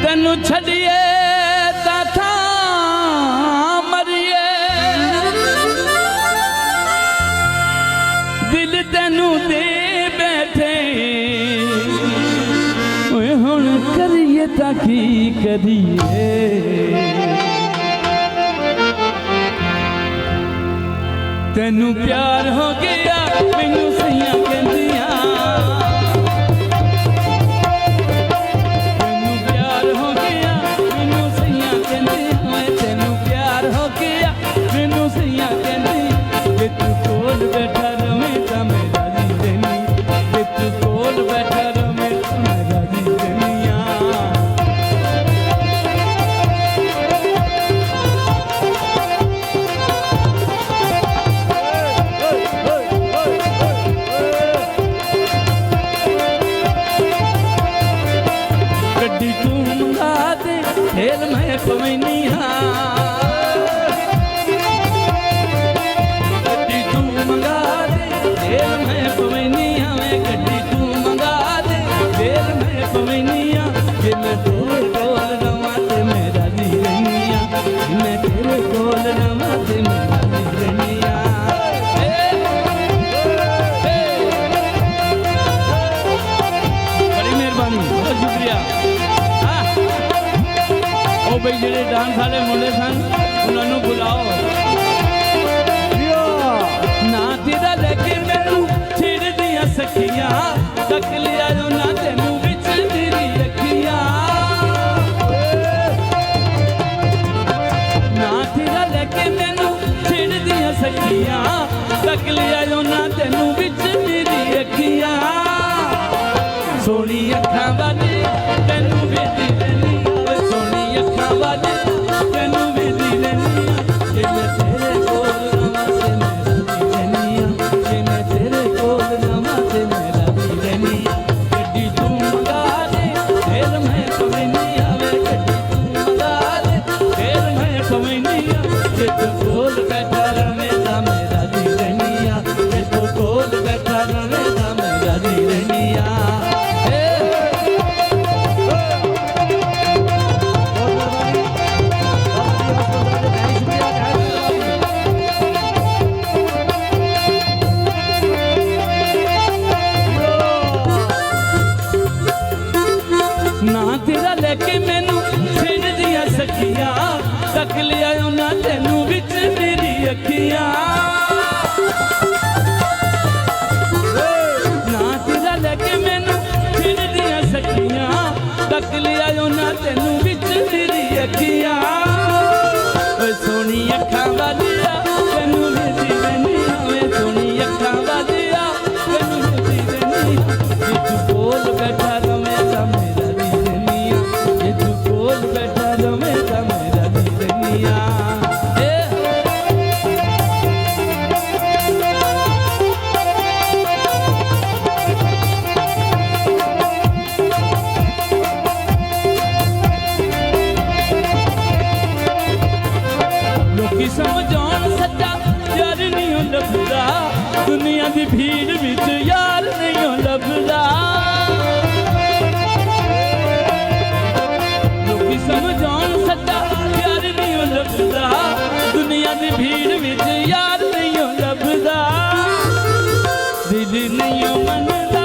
तेनू छड़िए था मरिए दिल तेनू दे बैठे हुण करिए ताकि करिए तेनू प्यार हो गया मैनू सैया कहंदियां हेल मैं पवैनिया गड्डी तू मंगा दे हेल मैं पवैनिया मैं गड्डी तू मंगा दे हेल मैं पवैनिया जे मैं तेरे कोल रवां ते मैं राजी रहनिया मैं तेरे कोल रवां ते मैं राजी रहनिया बड़ी मेहरबानी बहुत शुक्रिया भाई जेडे डांस वाले मुंडे सन उन्होंने बुलाओ ना तेरा लेके मैनू छेड़ दिया सखियां तक लिया जो ना तेनू विच तेरी अखियां ना तेरा लेके मैनू छेड़ दिया सखियां तक लिया जो ना तेनू विच तेरी अखियां सोनी अखां वाली तेनू वेदी रहनी तेनू वेदी रहनिया जे मैं तेरे कोल रवां ते मैं राजी रहनिया जे मैं तेरे कोल रवां ते मैं राजी रहनिया गड्डी तू मंगा दे फिर मैं पवैनिया वे गड्डी तू मंगा दे फिर मैं पवैनिया जे तू कोल बैठा रवे तां मैं राजी रहनिया जे तू कोल बैठा रवे तां मैं राजी रहनिया ना तेरा लेके मैनू छेड़ दिया सखियां तक लिया ना तेनू विच मेरी अखियां ना तेरा लेके मैनू छेड़ दिया सखियां तक लिया ना तेनू विच मेरी अखियां सोनी अखां वालिया तेनू वेदी रहनिया वे सोनी अखां वालिया तेनू वेदी रहनिया जे तू कोल बैठा रवे तां मेरा बैठा रवे तां मेरा दी रहनिया लोकी समझाउण सच्चा यार नहीं लभदा दुनिया दी भीड़ विच यार नहीं लभदा समझाउण सच्चा यार नहीं लभदा दुनिया की भीड़ विच यार नहीं लभदा दिल नहीं मनदा